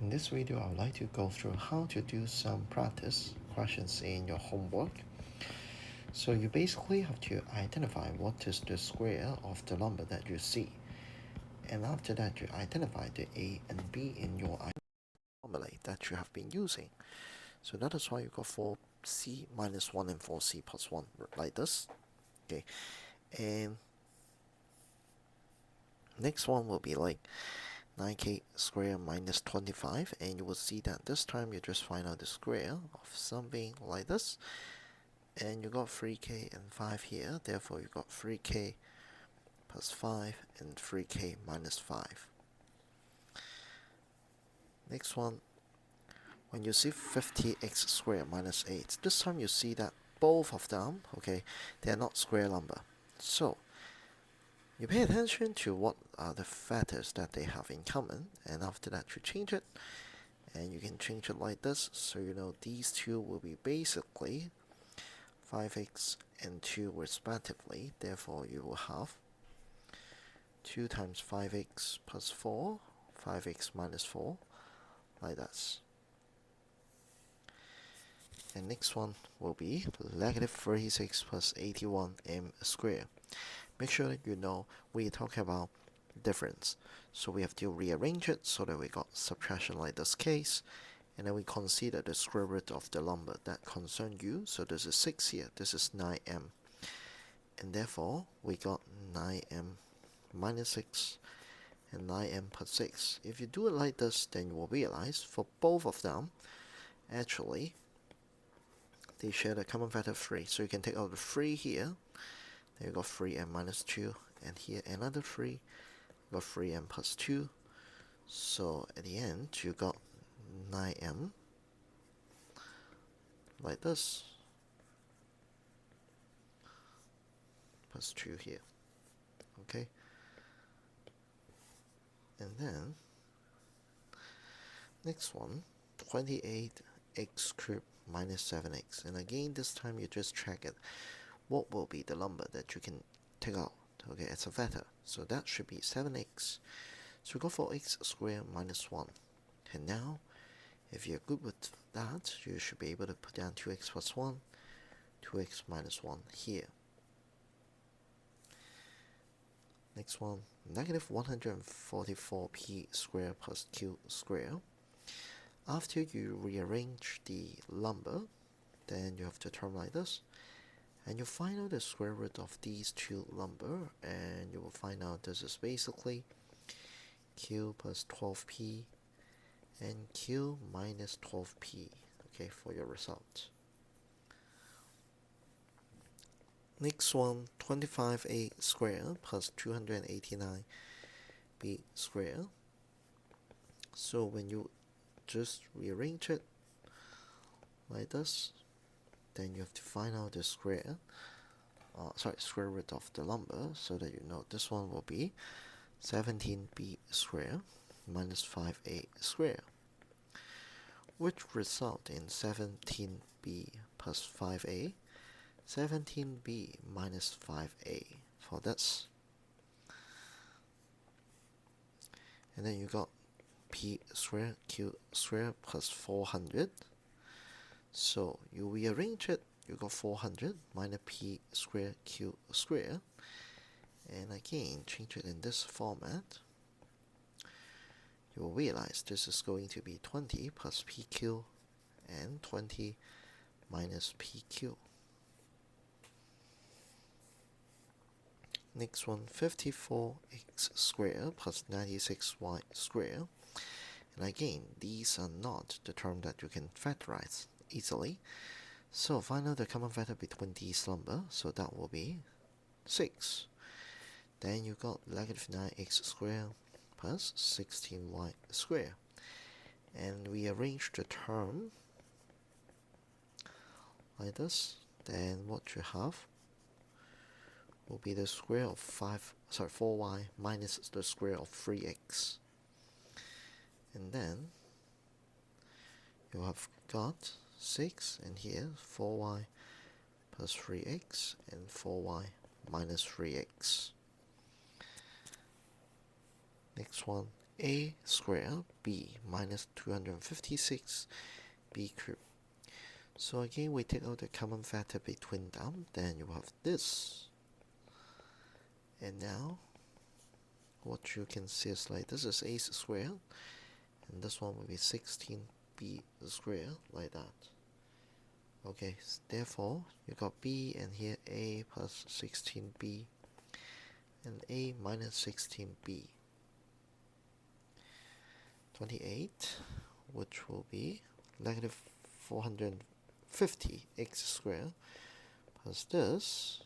In this video, I would like to go through how to do some practice questions in your homework. So you basically have to identify what is the square of the number that you see. And after that, you identify the A and B in your formula that you have been using. So that is why you got 4c minus 1 and 4c plus 1 like this. Okay, and next one will be like 9k squared minus 25, and you will see that this time you just find out the square of something like this, and you got 3k and 5 here, therefore you got 3k plus 5 and 3k minus 5. Next one, when you see 50x squared minus 8, this time you see that both of them, okay, they are not square number. So you pay attention to what are the factors that they have in common, and after that you change it, and you can change it like this, so you know these two will be basically 5x and 2 respectively, therefore you will have 2 times 5x plus 4, 5x minus 4, like that. And next one will be negative 36 plus 81m squared. Make sure that you know we're talking about difference, so we have to rearrange it so that we got subtraction like this case, and then we consider the square root of the number that concern you. So this is 6 here, this is 9m, and therefore we got 9m minus 6 and 9m plus 6. If you do it like this, then you will realize for both of them, actually they share the common factor 3, so you can take out the 3 here, then you got 3m minus 2, and here another 3, you got 3m plus 2, so at the end you got 9m like this plus 2 here, okay, and then next one, 28x cubed minus 7x, and again this time you just check it, what will be the number that you can take out, okay, as a factor, so that should be 7x, so we go for x squared minus 1, and now if you're good with that, you should be able to put down 2x plus 1, 2x minus 1 here. Next one, negative 144p squared plus q squared. After you rearrange the number, then you have to term like this, and you find out the square root of these two numbers, and you will find out this is basically q plus 12p and q minus 12p, okay, for your result. Next one, 25a squared plus 289b squared. So when you just rearrange it like this, then you have to find out the square root of the number, so that you know this one will be 17b squared minus 5a squared, which result in 17b plus 5a, 17b minus 5a for this. And then you got p squared q squared plus 400. So you rearrange it, you got 400 minus p squared q squared, and again change it in this format. You will realize this is going to be 20 plus pq and 20 minus pq. Next one, 54x squared plus 96y squared. And again, these are not the term that you can factorize easily. So find out the common factor between these numbers, so that will be 6. Then you got negative 9x squared plus 16y squared. And we arrange the term like this, then what you have will be the square of 4y minus the square of 3x. And then you have got 6, and here 4y plus 3x and 4y minus 3x. Next one, a squared b minus 256 b cubed. So again, we take out the common factor between them, then you have this. And now, what you can see is like this is a squared, and this one will be 16b squared, like that. Okay, therefore, you got b, and here a plus 16b, and a minus 16b. 28, which will be negative 450x squared plus this,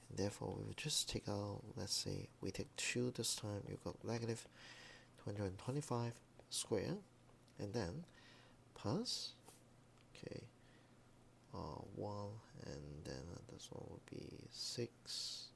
and therefore we will just take out, let's say we take 2 this time, you got negative 225 squared, and then plus, okay, 1, and then this one will be 6,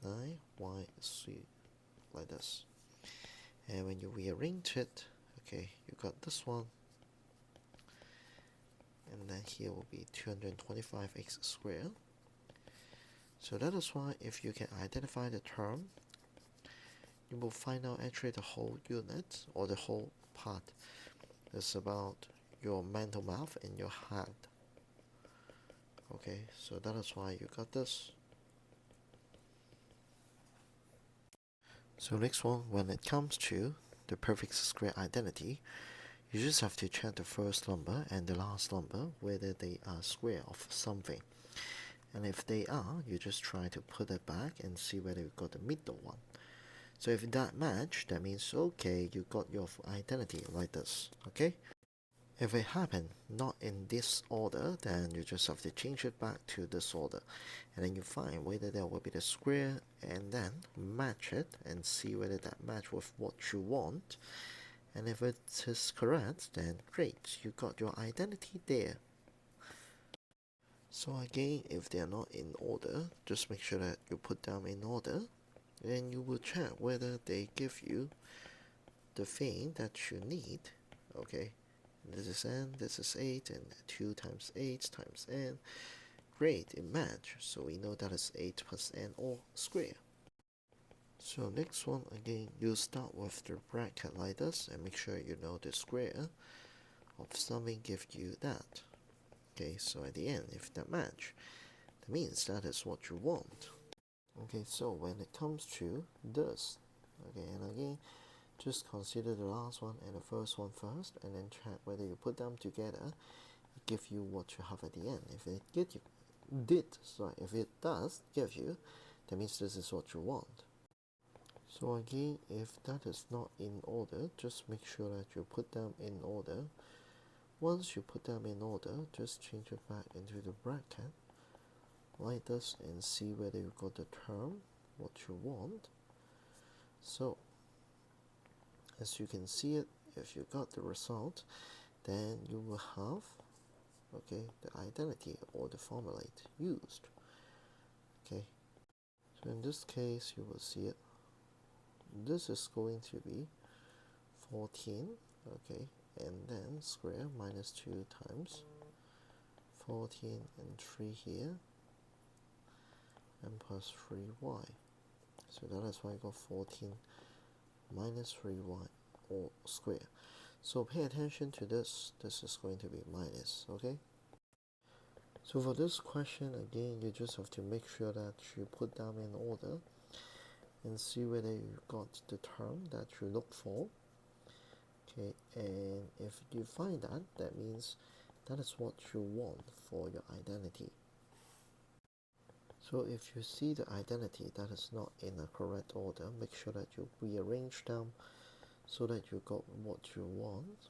9, y, 3, like this. And when you rearrange it, okay, you got this one, and then here will be 225x squared. So that is why if you can identify the term, you will find out actually the whole unit or the whole part is about your mental math in your head. Okay, so that is why you got this. So next one, when it comes to the perfect square identity, you just have to check the first number and the last number whether they are square of something. And if they are, you just try to put it back and see whether you got the middle one. So if that match, that means okay, you got your identity like this, okay? If it happened not in this order, then you just have to change it back to this order. And then you find whether there will be the square and then match it and see whether that match with what you want. And if it is correct, then great, you got your identity there. So again, if they are not in order, just make sure that you put them in order. And you will check whether they give you the thing that you need, okay? This is n, this is 8, and 2 times 8 times n. Great, it match, so we know that is 8 plus n all square. So next one, again, you start with the bracket like this, and make sure you know the square of something give you that. Okay, so at the end, if that match, that means that is what you want. Okay, so when it comes to this, okay, and again, just consider the last one and the first one first, and then check whether you put them together, it give you what you have at the end. If it if it does give you, that means this is what you want. So again, if that is not in order, just make sure that you put them in order. Once you put them in order, just change it back into the bracket like this and see whether you got the term what you want. So as you can see it, if you got the result, then you will have, okay, the identity or the formula used. Okay, so in this case, you will see it. This is going to be 14, okay, and then square minus 2 times 14 and 3 here, and plus 3y. So that is why I got 14 minus 3y all square. So pay attention to this. This is going to be minus, okay? So for this question, again, you just have to make sure that you put them in order and see whether you got the term that you look for. Okay, and if you find that, that means that is what you want for your identity. So if you see the identity that is not in a correct order, make sure that you rearrange them so that you got what you want,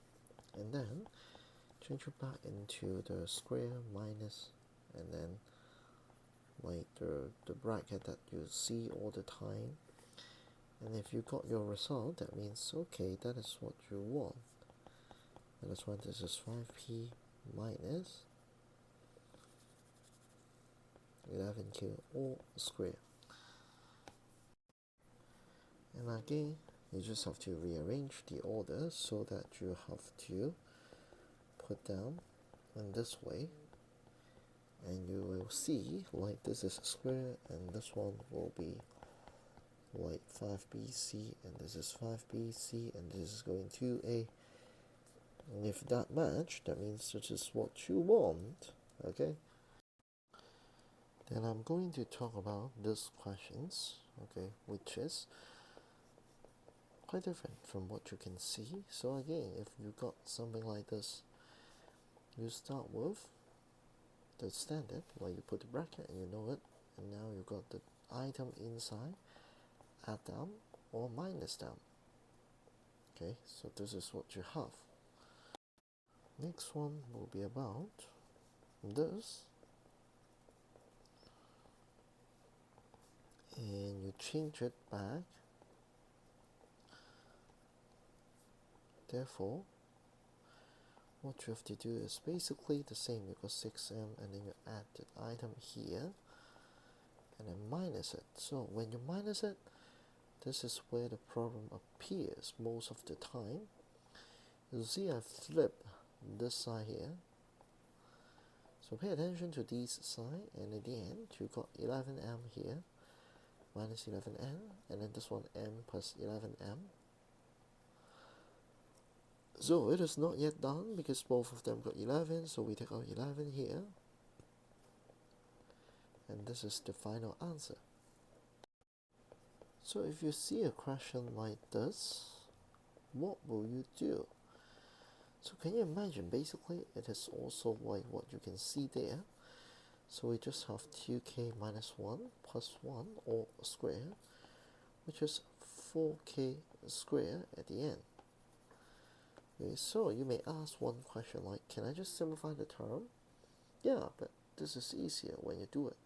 and then change it back into the square minus, and then like the bracket that you see all the time. And if you got your result, that means okay, that is what you want. And that's why this is 5p minus 11q all square. And again, you just have to rearrange the order so that you have to put them in this way, and you will see like this is a square and this one will be like 5bc, and this is 5bc, and this is going to a. And if that match, that means this is what you want, okay? Then I'm going to talk about these questions, okay, which is quite different from what you can see. So again, if you got something like this, you start with the standard, where you put the bracket and you know it, and now you got the item inside, add down or minus down. Okay, so this is what you have. Next one will be about this, and you change it back. Therefore, what you have to do is basically the same. You got 6m, and then you add the item here, and then minus it. So when you minus it, this is where the problem appears most of the time. You see I flip this side here. So pay attention to these side, and at the end you got 11m here, minus 11m, and then this one m plus 11m. So it is not yet done because both of them got 11, so we take out 11 here. And this is the final answer. So if you see a question like this, what will you do? So can you imagine, basically it is also like what you can see there. So we just have 2k minus 1 plus 1 or square, which is 4k square at the end. Okay, so you may ask one question like, can I just simplify the term? Yeah, but this is easier when you do it.